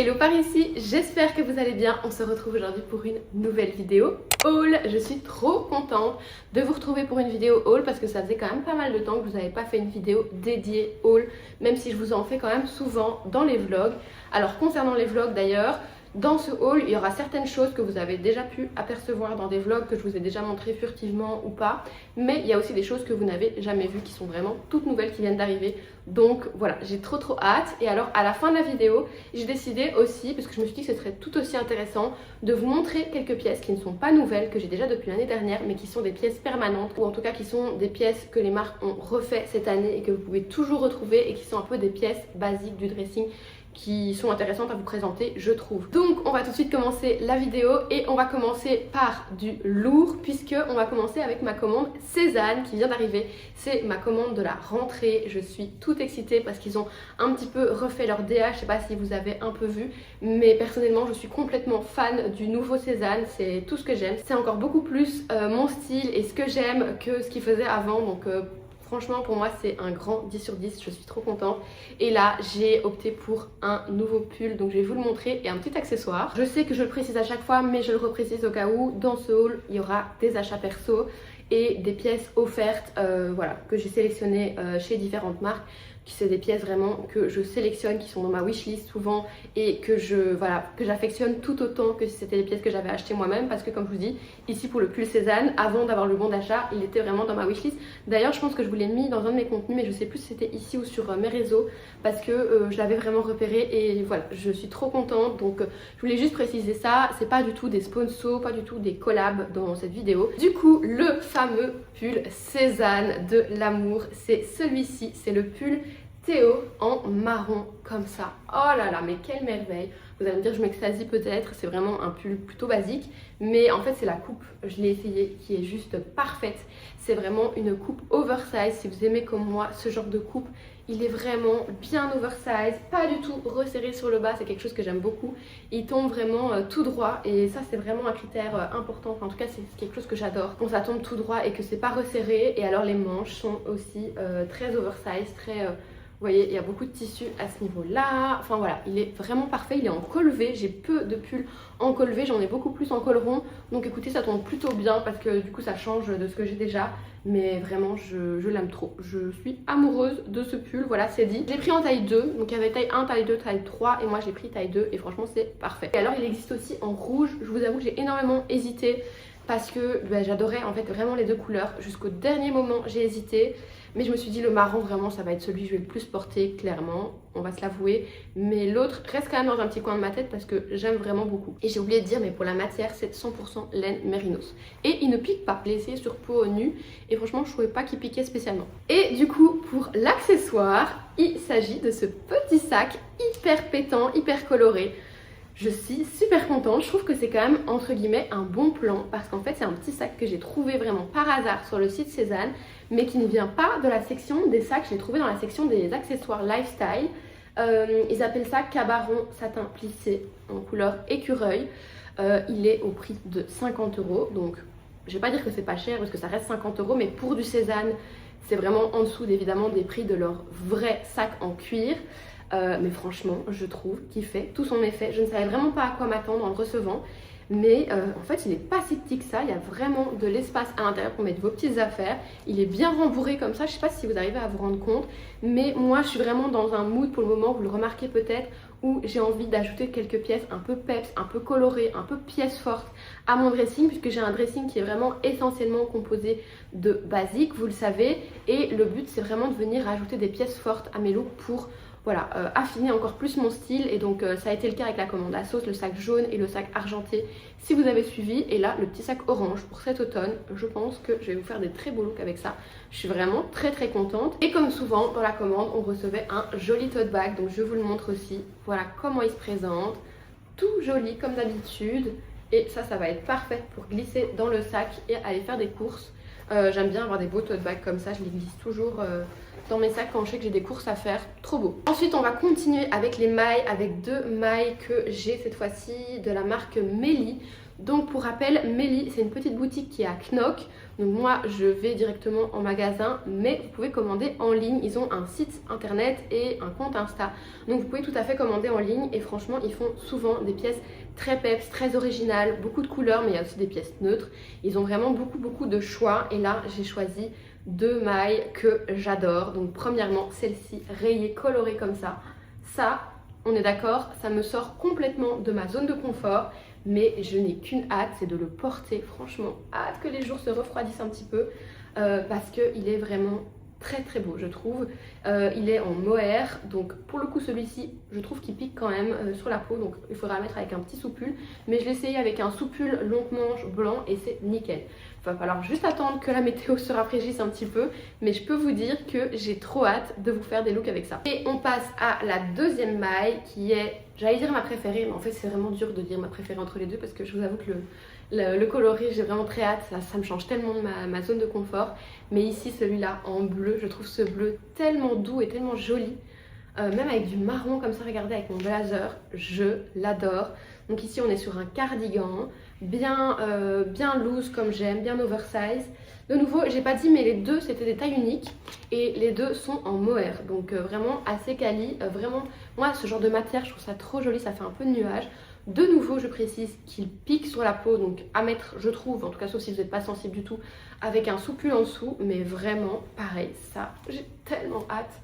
Hello par ici, j'espère que vous allez bien. On se retrouve aujourd'hui pour une nouvelle vidéo haul. Je suis trop contente de vous retrouver pour une vidéo haul parce que ça faisait quand même pas mal de temps que je vous n'avais pas fait une vidéo dédiée haul, même si je vous en fais quand même souvent dans les vlogs. Alors concernant les vlogs d'ailleurs, dans ce haul, il y aura certaines choses que vous avez déjà pu apercevoir dans des vlogs que je vous ai déjà montré furtivement ou pas. Mais il y a aussi des choses que vous n'avez jamais vues qui sont vraiment toutes nouvelles qui viennent d'arriver. Donc voilà, j'ai trop hâte. Et alors à la fin de la vidéo, j'ai décidé aussi, parce que je me suis dit que ce serait tout aussi intéressant, de vous montrer quelques pièces qui ne sont pas nouvelles, que j'ai déjà depuis l'année dernière, mais qui sont des pièces permanentes, ou en tout cas qui sont des pièces que les marques ont refait cette année et que vous pouvez toujours retrouver et qui sont un peu des pièces basiques du dressing qui sont intéressantes à vous présenter, je trouve. Donc on va tout de suite commencer la vidéo et on va commencer par du lourd puisque on va commencer avec ma commande Sézane qui vient d'arriver. C'est ma commande de la rentrée. Je suis toute excitée parce qu'ils ont un petit peu refait leur DH, je sais pas si vous avez un peu vu, mais personnellement je suis complètement fan du nouveau Sézane, c'est tout ce que j'aime. C'est encore beaucoup plus mon style et ce que j'aime que ce qu'ils faisaient avant, donc franchement pour moi c'est un grand 10 sur 10, je suis trop contente. Et là j'ai opté pour un nouveau pull, donc je vais vous le montrer, et un petit accessoire. Je sais que je le précise à chaque fois mais je le reprécise au cas où. Dans ce haul il y aura des achats perso et des pièces offertes voilà, que j'ai sélectionnées chez différentes marques. C'est des pièces vraiment que je sélectionne, qui sont dans ma wishlist souvent et que j'affectionne tout autant que si c'était des pièces que j'avais achetées moi-même, parce que comme je vous dis, ici pour le pull Sézane, avant d'avoir le bon d'achat, il était vraiment dans ma wishlist. D'ailleurs je pense que je vous l'ai mis dans un de mes contenus, mais je sais plus si c'était ici ou sur mes réseaux, parce que je l'avais vraiment repéré et voilà, je suis trop contente. Donc je voulais juste préciser ça, c'est pas du tout des sponsors, pas du tout des collabs dans cette vidéo. Du coup le fameux pull Sézane de l'amour, c'est celui-ci, c'est le pull Théo en marron comme ça. Oh là là, mais quelle merveille. Vous allez me dire je m'extasie peut-être, c'est vraiment un pull plutôt basique, mais en fait c'est la coupe, je l'ai essayé, qui est juste parfaite. C'est vraiment une coupe oversize. Si vous aimez comme moi ce genre de coupe, il est vraiment bien oversize, pas du tout resserré sur le bas, c'est quelque chose que j'aime beaucoup. Il tombe vraiment tout droit et ça c'est vraiment un critère important, enfin, en tout cas c'est quelque chose que j'adore, quand ça tombe tout droit et que c'est pas resserré. Et alors les manches sont aussi très oversize, très... vous voyez, il y a beaucoup de tissu à ce niveau-là. Enfin voilà, il est vraiment parfait. Il est en col V. J'ai peu de pulls en col V. J'en ai beaucoup plus en col rond. Donc écoutez, ça tombe plutôt bien parce que du coup, ça change de ce que j'ai déjà. Mais vraiment, je l'aime trop. Je suis amoureuse de ce pull. Voilà, c'est dit. J'ai pris en taille 2. Donc il y avait taille 1, taille 2, taille 3. Et moi, j'ai pris taille 2. Et franchement, c'est parfait. Et alors, il existe aussi en rouge. Je vous avoue que j'ai énormément hésité parce que j'adorais en fait vraiment les deux couleurs. Jusqu'au dernier moment, j'ai hésité. Mais je me suis dit le marron vraiment ça va être celui que je vais le plus porter, clairement, on va se l'avouer. Mais l'autre reste quand même dans un petit coin de ma tête parce que j'aime vraiment beaucoup. Et j'ai oublié de dire, mais pour la matière c'est 100% laine mérinos. Et il ne pique pas, je l'ai essayé sur peau nue et franchement je trouvais pas qu'il piquait spécialement. Et du coup pour l'accessoire, il s'agit de ce petit sac hyper pétant, hyper coloré. Je suis super contente, je trouve que c'est quand même entre guillemets un bon plan parce qu'en fait c'est un petit sac que j'ai trouvé vraiment par hasard sur le site Sézane, mais qui ne vient pas de la section des sacs, je l'ai trouvé dans la section des accessoires lifestyle. Ils appellent ça cabaron satin plissé en couleur écureuil. Il est au prix de 50 €, donc je vais pas dire que c'est pas cher parce que ça reste 50 €, mais pour du Sézane c'est vraiment en dessous évidemment des prix de leur vrai sac en cuir. Mais franchement je trouve qu'il fait tout son effet. Je ne savais vraiment pas à quoi m'attendre en le recevant, mais en fait il n'est pas si petit que ça. Il y a vraiment de l'espace à l'intérieur pour mettre vos petites affaires. Il est bien rembourré comme ça, je ne sais pas si vous arrivez à vous rendre compte, mais moi je suis vraiment dans un mood pour le moment, vous le remarquez peut-être, où j'ai envie d'ajouter quelques pièces un peu peps, un peu colorées, un peu pièces fortes à mon dressing, puisque j'ai un dressing qui est vraiment essentiellement composé de basiques, vous le savez, et le but c'est vraiment de venir ajouter des pièces fortes à mes looks pour voilà, affiner encore plus mon style. Et donc ça a été le cas avec la commande ASOS, le sac jaune et le sac argenté si vous avez suivi, et là le petit sac orange pour cet automne. Je pense que je vais vous faire des très beaux looks avec ça. Je suis vraiment très contente. Et comme souvent dans la commande on recevait un joli tote bag, donc je vous le montre aussi. Voilà comment il se présente, tout joli comme d'habitude, et ça va être parfait pour glisser dans le sac et aller faire des courses. J'aime bien avoir des beaux tote bags comme ça, je les glisse toujours dans mes sacs quand je sais que j'ai des courses à faire. Trop beau. Ensuite on va continuer avec les mailles, avec 2 mailles que j'ai cette fois-ci de la marque Melly. Donc pour rappel, Melly c'est une petite boutique qui est à Knock. Donc moi je vais directement en magasin, mais vous pouvez commander en ligne. Ils ont un site internet et un compte Insta. Donc vous pouvez tout à fait commander en ligne et franchement ils font souvent des pièces très peps, très originales, beaucoup de couleurs, mais il y a aussi des pièces neutres. Ils ont vraiment beaucoup de choix et là j'ai choisi 2 mailles que j'adore. Donc premièrement celle-ci rayée, colorée comme ça on est d'accord, ça me sort complètement de ma zone de confort. Mais je n'ai qu'une hâte, c'est de le porter. Franchement, hâte que les jours se refroidissent un petit peu parce qu'il est vraiment très beau, je trouve. Il est en mohair, donc pour le coup celui-ci, je trouve qu'il pique quand même sur la peau, donc il faudra le mettre avec un petit soupule. Mais je l'ai essayé avec un soupule longue manche blanc et c'est nickel. Il va falloir juste attendre que la météo se rafraîchisse un petit peu, mais je peux vous dire que j'ai trop hâte de vous faire des looks avec ça. Et on passe à la deuxième maille qui est, j'allais dire ma préférée, mais en fait c'est vraiment dur de dire ma préférée entre les deux parce que je vous avoue que le coloris j'ai vraiment très hâte, ça me change tellement de ma zone de confort. Mais ici celui-là en bleu, je trouve ce bleu tellement doux et tellement joli. Même avec du marron comme ça, regardez, avec mon blazer, je l'adore. Donc ici on est sur un cardigan bien loose comme j'aime, bien oversize. De nouveau, j'ai pas dit mais les deux c'était des tailles uniques et les deux sont en mohair, donc vraiment assez quali. Vraiment, moi ce genre de matière je trouve ça trop joli, ça fait un peu de nuage. De nouveau je précise qu'il pique sur la peau, donc à mettre je trouve, en tout cas sauf si vous n'êtes pas sensible du tout, avec un soupule en dessous. Mais vraiment pareil, ça j'ai tellement hâte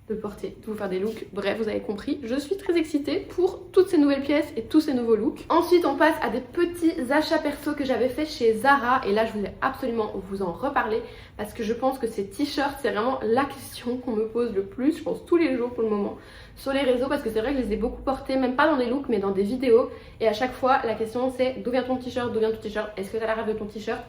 de porter, de vous faire des looks. Bref, vous avez compris, je suis très excitée pour toutes ces nouvelles pièces et tous ces nouveaux looks. Ensuite on passe à des petits achats perso que j'avais fait chez Zara et là je voulais absolument vous en reparler parce que je pense que ces t-shirts c'est vraiment la question qu'on me pose le plus, je pense tous les jours pour le moment sur les réseaux, parce que c'est vrai que je les ai beaucoup portés, même pas dans des looks mais dans des vidéos, et à chaque fois la question c'est d'où vient ton t-shirt, d'où vient ton t-shirt, est-ce que t'as la rêve de ton t-shirt?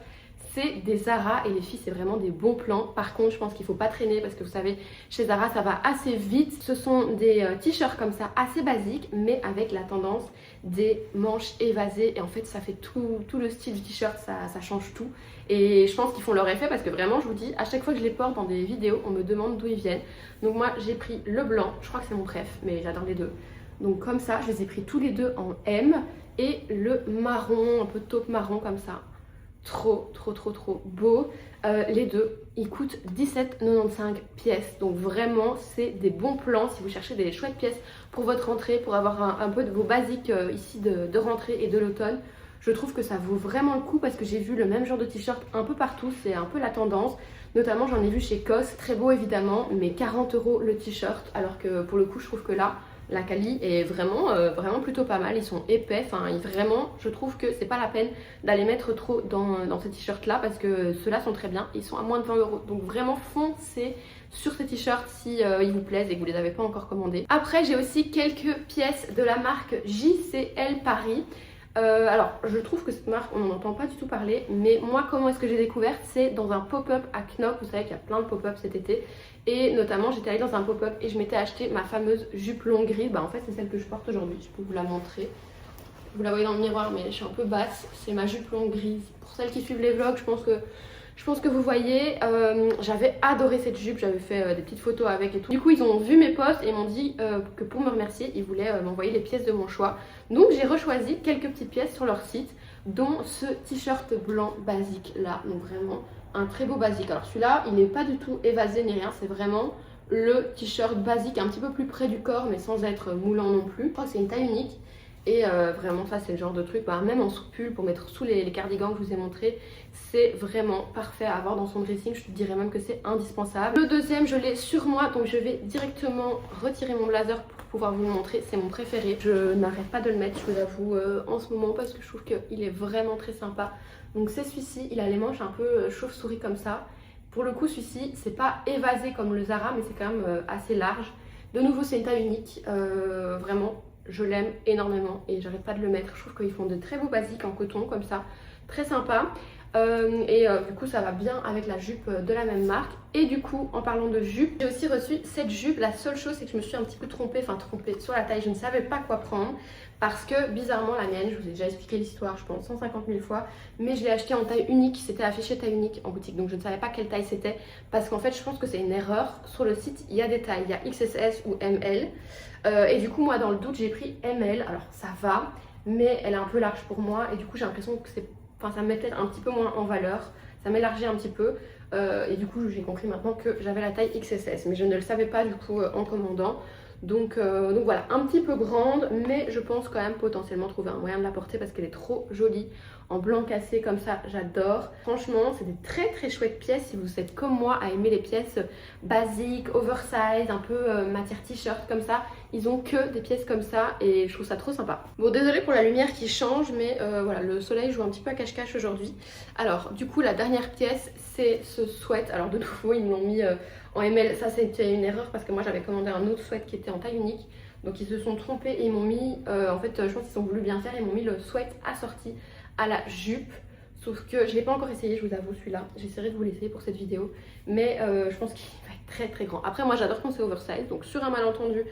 C'est des Zara et les filles c'est vraiment des bons plans. Par contre je pense qu'il faut pas traîner parce que vous savez chez Zara ça va assez vite. Ce sont des t-shirts comme ça assez basiques mais avec la tendance des manches évasées et en fait ça fait tout le style du t-shirt, ça change tout. Et je pense qu'ils font leur effet parce que vraiment je vous dis à chaque fois que je les porte dans des vidéos on me demande d'où ils viennent. Donc moi j'ai pris le blanc, je crois que c'est mon préf mais j'adore les deux. Donc comme ça je les ai pris tous les deux en M et le marron, un peu taupe marron comme ça. Trop beau. Les deux ils coûtent 17,95 pièces, donc vraiment c'est des bons plans si vous cherchez des chouettes pièces pour votre rentrée, pour avoir un peu de vos basiques ici de rentrée et de l'automne. Je trouve que ça vaut vraiment le coup parce que j'ai vu le même genre de t-shirt un peu partout, c'est un peu la tendance. Notamment j'en ai vu chez COS, très beau évidemment, mais 40 € le t-shirt, alors que pour le coup je trouve que là la quali est vraiment plutôt pas mal. Ils sont épais, enfin vraiment je trouve que c'est pas la peine d'aller mettre trop dans ces t-shirts là parce que ceux-là sont très bien, ils sont à moins de 20 €. Donc vraiment foncez sur ces t-shirts si ils vous plaisent et que vous les avez pas encore commandés. Après j'ai aussi quelques pièces de la marque JCL Paris. Alors je trouve que cette marque on n'en entend pas du tout parler, mais moi comment est-ce que j'ai découvert? C'est dans un pop-up à Knock. Vous savez qu'il y a plein de pop-up cet été et notamment j'étais allée dans un pop-up et je m'étais acheté ma fameuse jupe longue grise. Bah en fait c'est celle que je porte aujourd'hui, je peux vous la montrer. Vous la voyez dans le miroir mais je suis un peu basse, c'est ma jupe longue grise. Pour celles qui suivent les vlogs je pense que vous voyez, j'avais adoré cette jupe, j'avais fait des petites photos avec et tout. Du coup ils ont vu mes posts et m'ont dit que pour me remercier ils voulaient m'envoyer les pièces de mon choix. Donc j'ai rechoisi quelques petites pièces sur leur site, dont ce t-shirt blanc basique là, donc vraiment un très beau basique. Alors celui-là il n'est pas du tout évasé ni rien, c'est vraiment le t-shirt basique un petit peu plus près du corps mais sans être moulant non plus. Je crois que c'est une taille unique. Et vraiment ça c'est le genre de truc, même en soupule pour mettre sous les cardigans que je vous ai montré, c'est vraiment parfait à avoir dans son dressing. Je te dirais même que c'est indispensable. Le deuxième je l'ai sur moi, donc je vais directement retirer mon blazer pour pouvoir vous le montrer. C'est mon préféré, je n'arrête pas de le mettre je vous avoue en ce moment parce que je trouve qu'il est vraiment très sympa. Donc c'est celui-ci, il a les manches un peu chauve-souris comme ça. Pour le coup celui-ci c'est pas évasé comme le Zara mais c'est quand même assez large. De nouveau c'est une taille unique, vraiment je l'aime énormément et j'arrête pas de le mettre. Je trouve qu'ils font de très beaux basiques en coton comme ça, très sympa. Du coup ça va bien avec la jupe de la même marque. Et du coup en parlant de jupe, j'ai aussi reçu cette jupe. La seule chose c'est que je me suis un petit peu trompée sur la taille. Je ne savais pas quoi prendre parce que bizarrement la mienne, je vous ai déjà expliqué l'histoire je pense 150 000 fois, mais je l'ai acheté en taille unique. C'était affiché taille unique en boutique, donc je ne savais pas quelle taille c'était parce qu'en fait je pense que c'est une erreur. Sur le site il y a des tailles, il y a XS ou ML, et du coup moi dans le doute j'ai pris ML. Alors ça va, mais elle est un peu large pour moi et du coup j'ai l'impression que ça me met peut-être un petit peu moins en valeur, ça m'élargit un petit peu, et du coup j'ai compris maintenant que j'avais la taille XS, mais je ne le savais pas du coup en commandant. Donc voilà, un petit peu grande, mais je pense quand même potentiellement trouver un moyen de la porter parce qu'elle est trop jolie. En blanc cassé comme ça, j'adore. Franchement, c'est des très très chouettes pièces si vous êtes comme moi à aimer les pièces basiques, oversize, un peu matière t-shirt comme ça. Ils ont que des pièces comme ça et je trouve ça trop sympa. Bon, désolée pour la lumière qui change, mais voilà, le soleil joue un petit peu à cache-cache aujourd'hui. Alors, du coup, la dernière pièce, c'est ce sweat. Alors, de nouveau, ils me l'ont mis en ML. Ça, c'était une erreur parce que moi, j'avais commandé un autre sweat qui était en taille unique. Donc, ils se sont trompés et ils m'ont mis, en fait, je pense qu'ils ont voulu bien faire, ils m'ont mis le sweat assorti à la jupe, sauf que je l'ai pas encore essayé, je vous avoue, celui-là. J'essaierai de vous l'essayer pour cette vidéo, mais je pense qu'il va être très très grand. Après moi j'adore quand c'est oversize, donc sur un malentendu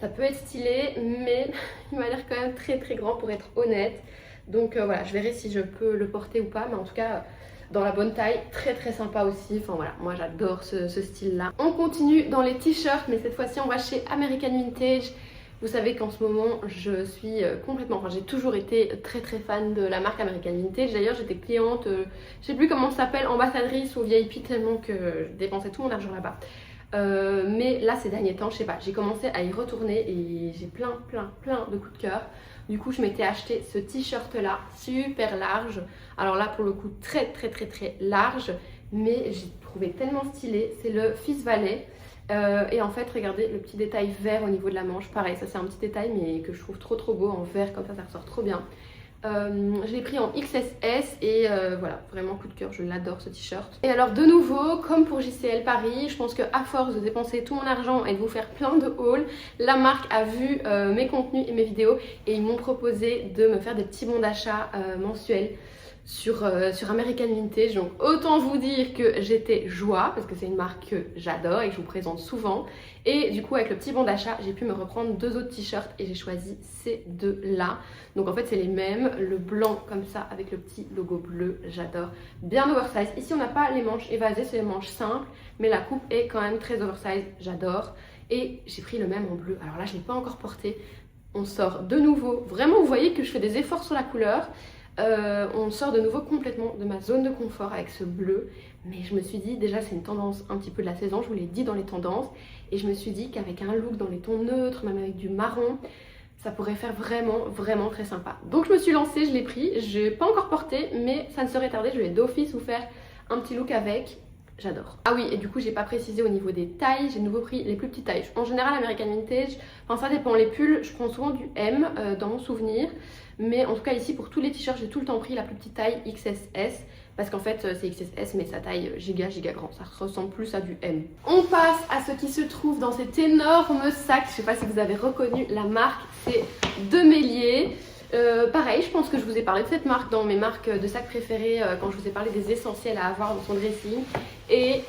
ça peut être stylé, mais il m'a l'air quand même très très grand pour être honnête. Donc voilà, je verrai si je peux le porter ou pas, mais en tout cas dans la bonne taille, très très sympa aussi. Enfin voilà, moi j'adore ce style là. On continue dans les t-shirts, mais cette fois-ci on va chez American Vintage. Vous savez qu'en ce moment je suis complètement, j'ai toujours été très très fan de la marque American Vintage. D'ailleurs j'étais cliente, je sais plus comment ça s'appelle, ambassadrice ou VIP, tellement que je dépensais tout mon argent là-bas. Mais là ces derniers temps, je sais pas, j'ai commencé à y retourner et j'ai plein de coups de cœur. Du coup je m'étais acheté ce t-shirt là, super large. Alors là pour le coup très large, mais j'ai trouvé tellement stylé. C'est le Fils Valley. Et en fait regardez le petit détail vert au niveau de la manche, pareil ça c'est un petit détail mais que je trouve trop beau en vert, comme ça ressort trop bien. Je l'ai pris en XSS et voilà, vraiment coup de cœur, je l'adore ce t-shirt. Et alors de nouveau, comme pour JCL Paris, je pense qu'à force de dépenser tout mon argent et de vous faire plein de hauls, la marque a vu mes contenus et mes vidéos et ils m'ont proposé de me faire des petits bons d'achat mensuels sur American Vintage. Donc autant vous dire que j'étais joie parce que c'est une marque que j'adore et que je vous présente souvent. Et du coup avec le petit bon d'achat j'ai pu me reprendre deux autres t-shirts et j'ai choisi ces deux là. Donc en fait c'est les mêmes, le blanc comme ça avec le petit logo bleu, j'adore, bien oversize. Ici on n'a pas les manches évasées, c'est les manches simples, mais la coupe est quand même très oversize, j'adore. Et j'ai pris le même en bleu, alors là je ne l'ai pas encore porté. On sort de nouveau, vraiment vous voyez que je fais des efforts sur la couleur. On sort de nouveau complètement de ma zone de confort avec ce bleu, mais je me suis dit déjà c'est une tendance un petit peu de la saison, je vous l'ai dit dans les tendances, et je me suis dit qu'avec un look dans les tons neutres, même avec du marron, ça pourrait faire vraiment très sympa. Donc je me suis lancée, je l'ai pris, je n'ai pas encore porté, mais ça ne serait tardé, je vais d'office vous faire un petit look avec. J'adore. Ah oui, et du coup j'ai pas précisé au niveau des tailles, j'ai de nouveau pris les plus petites tailles. En général American Vintage, enfin ça dépend, les pulls je prends souvent du M dans mon souvenir, mais en tout cas ici pour tous les t-shirts j'ai tout le temps pris la plus petite taille XSS, parce qu'en fait c'est XSS mais sa taille giga grand, ça ressemble plus à du M. On passe à ce qui se trouve dans cet énorme sac, je sais pas si vous avez reconnu la marque, c'est Demélier. Pareil, je pense que je vous ai parlé de cette marque dans mes marques de sacs préférées quand je vous ai parlé des essentiels à avoir dans son dressing. Et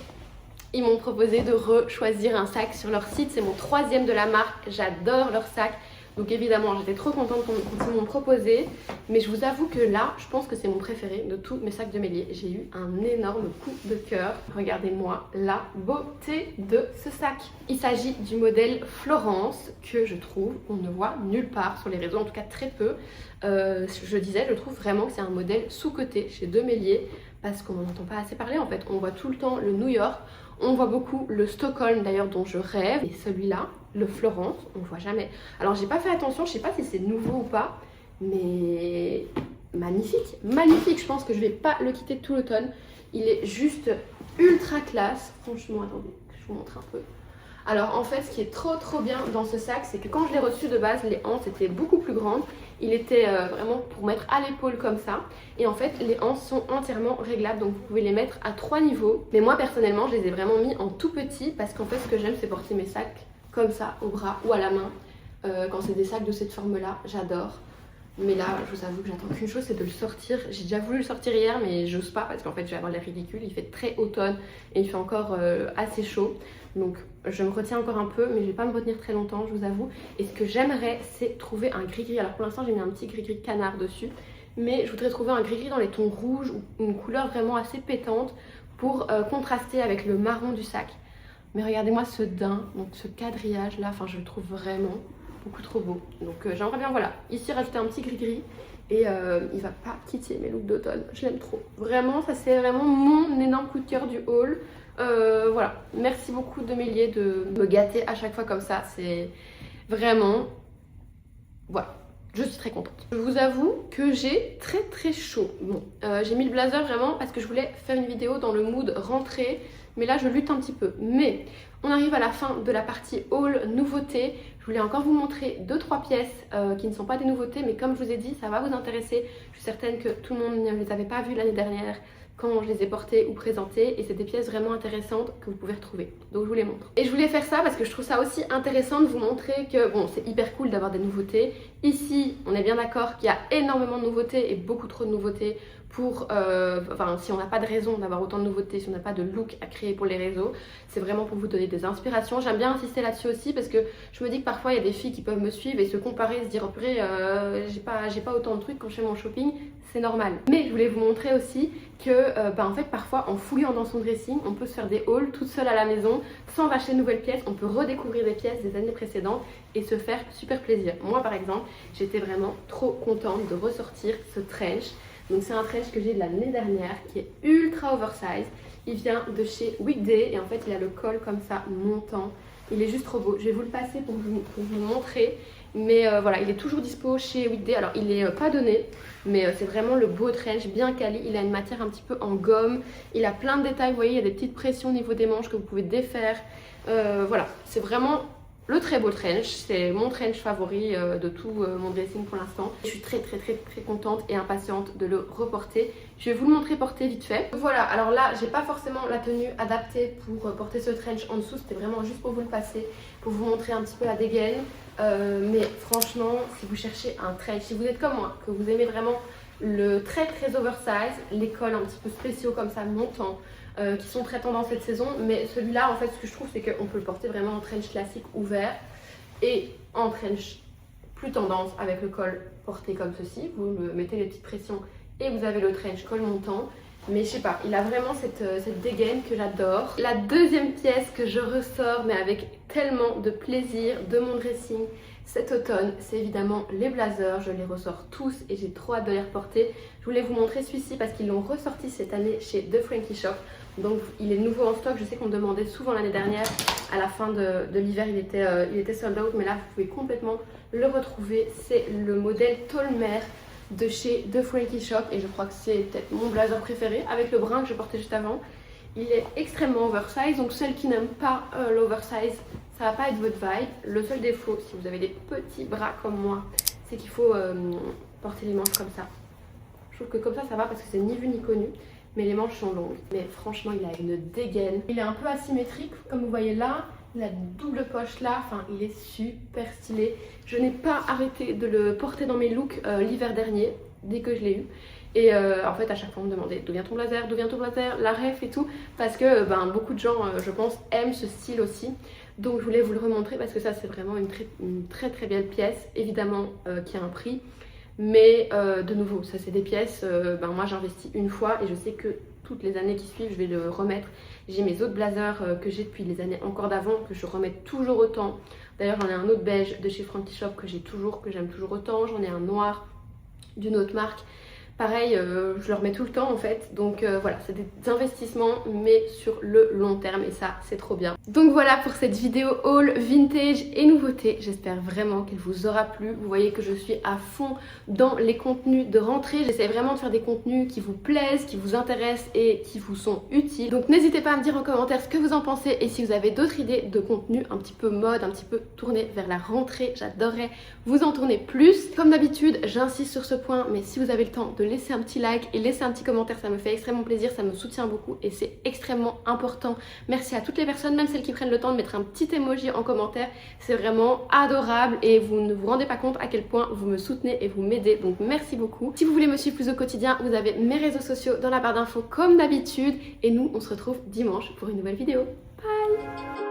ils m'ont proposé de choisir un sac sur leur site. C'est mon troisième de la marque, j'adore leur sac. Donc évidemment, j'étais trop contente quand ils m'ont proposé. Mais je vous avoue que là, je pense que c'est mon préféré de tous mes sacs Demélier. J'ai eu un énorme coup de cœur. Regardez-moi la beauté de ce sac. Il s'agit du modèle Florence que je trouve qu'on ne voit nulle part sur les réseaux, en tout cas très peu. Je disais, je trouve vraiment que c'est un modèle sous-coté chez Demélier parce qu'on n'en entend pas assez parler en fait. On voit tout le temps le New York, on voit beaucoup le Stockholm d'ailleurs dont je rêve, et celui-là, le Florence, on ne voit jamais. Alors j'ai pas fait attention, je sais pas si c'est nouveau ou pas, mais magnifique, magnifique. Je pense que je vais pas le quitter tout l'automne. Il est juste ultra classe. Franchement, attendez, je vous montre un peu. Alors en fait, ce qui est trop bien dans ce sac, c'est que quand je l'ai reçu de base, les anses étaient beaucoup plus grandes. Il était vraiment pour mettre à l'épaule comme ça. Et en fait, les anses sont entièrement réglables, donc vous pouvez les mettre à 3 niveaux. Mais moi, personnellement, je les ai vraiment mis en tout petit parce qu'en fait, ce que j'aime, c'est porter mes sacs comme ça, au bras ou à la main. Quand c'est des sacs de cette forme-là, j'adore. Mais là, je vous avoue que j'attends qu'une chose, c'est de le sortir. J'ai déjà voulu le sortir hier, mais j'ose pas parce qu'en fait, je vais avoir l'air ridicule. Il fait très automne et il fait encore assez chaud. Donc, je me retiens encore un peu, mais je vais pas me retenir très longtemps, je vous avoue. Et ce que j'aimerais, c'est trouver un gris-gris. Alors, pour l'instant, j'ai mis un petit gris-gris canard dessus. Mais je voudrais trouver un gris-gris dans les tons rouges ou une couleur vraiment assez pétante pour contraster avec le marron du sac. Mais regardez-moi ce daim, donc ce quadrillage là, enfin je le trouve vraiment beaucoup trop beau. Donc j'aimerais bien, voilà, ici rajouter un petit gris-gris et il va pas quitter mes looks d'automne, je l'aime trop. Vraiment, ça c'est vraiment mon énorme coup de cœur du haul. Voilà, merci beaucoup de Méliès de me gâter à chaque fois comme ça, c'est vraiment, voilà. Je suis très contente. Je vous avoue que j'ai très chaud. Bon, j'ai mis le blazer vraiment parce que je voulais faire une vidéo dans le mood rentrée. Mais là, je lutte un petit peu. Mais on arrive à la fin de la partie haul nouveautés. Je voulais encore vous montrer 2-3 pièces qui ne sont pas des nouveautés. Mais comme je vous ai dit, ça va vous intéresser. Je suis certaine que tout le monde ne les avait pas vues l'année dernière quand je les ai portées ou présentées, et c'est des pièces vraiment intéressantes que vous pouvez retrouver, donc je vous les montre. Et je voulais faire ça parce que je trouve ça aussi intéressant de vous montrer que bon, c'est hyper cool d'avoir des nouveautés. Ici on est bien d'accord qu'il y a énormément de nouveautés et beaucoup trop de nouveautés pour, enfin si on n'a pas de raison d'avoir autant de nouveautés, si on n'a pas de look à créer pour les réseaux, c'est vraiment pour vous donner des inspirations. J'aime bien insister là-dessus aussi parce que je me dis que parfois il y a des filles qui peuvent me suivre et se comparer, se dire oh purée, j'ai pas autant de trucs quand je fais mon shopping, c'est normal. Mais je voulais vous montrer aussi que en fait parfois en fouillant dans son dressing, on peut se faire des hauls toute seule à la maison sans racheter de nouvelles pièces. On peut redécouvrir des pièces des années précédentes et se faire super plaisir. Moi par exemple, j'étais vraiment trop contente de ressortir ce trench. Donc c'est un trench que j'ai de l'année dernière qui est ultra oversize. Il vient de chez Weekday et en fait il a le col comme ça montant. Il est juste trop beau. Je vais vous le passer pour vous montrer. Mais voilà, il est toujours dispo chez Weekday. Alors il n'est pas donné, mais c'est vraiment le beau trench bien quali. Il a une matière un petit peu en gomme. Il a plein de détails, vous voyez, il y a des petites pressions au niveau des manches que vous pouvez défaire. Voilà, c'est vraiment le très beau trench. C'est mon trench favori de tout mon dressing pour l'instant. Je suis très contente et impatiente de le reporter. Je vais vous le montrer porté vite fait. Voilà, alors là j'ai pas forcément la tenue adaptée pour porter ce trench en dessous. C'était vraiment juste pour vous le passer, pour vous montrer un petit peu la dégaine. Mais franchement, si vous cherchez un trench, si vous êtes comme moi, que vous aimez vraiment le très oversize, les cols un petit peu spéciaux comme ça, montants, qui sont très tendance cette saison. Mais celui-là, en fait, ce que je trouve, c'est qu'on peut le porter vraiment en trench classique ouvert et en trench plus tendance avec le col porté comme ceci. Vous mettez les petites pressions et vous avez le trench col montant. Mais je sais pas, il a vraiment cette dégaine que j'adore. La deuxième pièce que je ressors, mais avec tellement de plaisir de mon dressing cet automne, c'est évidemment les blazers. Je les ressors tous et j'ai trop hâte de les reporter. Je voulais vous montrer celui-ci parce qu'ils l'ont ressorti cette année chez The Frankie Shop. Donc il est nouveau en stock. Je sais qu'on me demandait souvent l'année dernière, à la fin de l'hiver, il était sold out. Mais là, vous pouvez complètement le retrouver. C'est le modèle Tolmer de chez The Frankie Shop et je crois que c'est peut-être mon blazer préféré avec le brun que je portais juste avant. Il est extrêmement oversize, donc celles qui n'aiment pas l'oversize, ça va pas être votre vibe. Le seul défaut, si vous avez des petits bras comme moi, c'est qu'il faut porter les manches comme ça. Je trouve que comme ça va parce que c'est ni vu ni connu, mais les manches sont longues. Mais franchement, il a une dégaine. Il est un peu asymétrique, comme vous voyez là. La double poche là, enfin il est super stylé. Je n'ai pas arrêté de le porter dans mes looks l'hiver dernier, dès que je l'ai eu. Et en fait à chaque fois on me demandait d'où vient ton blazer, la ref et tout. Parce que beaucoup de gens je pense aiment ce style aussi. Donc je voulais vous le remontrer parce que ça c'est vraiment une très belle pièce. Évidemment qui a un prix. Mais de nouveau ça c'est des pièces, moi j'investis une fois et je sais que toutes les années qui suivent je vais le remettre. J'ai mes autres blazers que j'ai depuis les années encore d'avant que je remets toujours autant. D'ailleurs j'en ai un autre beige de chez Frankie Shop que j'aime toujours autant. J'en ai un noir d'une autre marque. Pareil, je le remets tout le temps en fait. Donc voilà, c'est des investissements mais sur le long terme et ça c'est trop bien. Donc voilà pour cette vidéo haul vintage et nouveautés. J'espère vraiment qu'elle vous aura plu. Vous voyez que je suis à fond dans les contenus de rentrée. J'essaie vraiment de faire des contenus qui vous plaisent, qui vous intéressent et qui vous sont utiles. Donc n'hésitez pas à me dire en commentaire ce que vous en pensez et si vous avez d'autres idées de contenu un petit peu mode, un petit peu tourné vers la rentrée. J'adorerais vous en tourner plus. Comme d'habitude, j'insiste sur ce point, mais si vous avez le temps de laisser un petit like et laisser un petit commentaire, ça me fait extrêmement plaisir, ça me soutient beaucoup et c'est extrêmement important. Merci à toutes les personnes, même celles qui prennent le temps de mettre un petit emoji en commentaire, c'est vraiment adorable et vous ne vous rendez pas compte à quel point vous me soutenez et vous m'aidez, donc merci beaucoup. Si vous voulez me suivre plus au quotidien, vous avez mes réseaux sociaux dans la barre d'infos comme d'habitude et nous on se retrouve dimanche pour une nouvelle vidéo. Bye!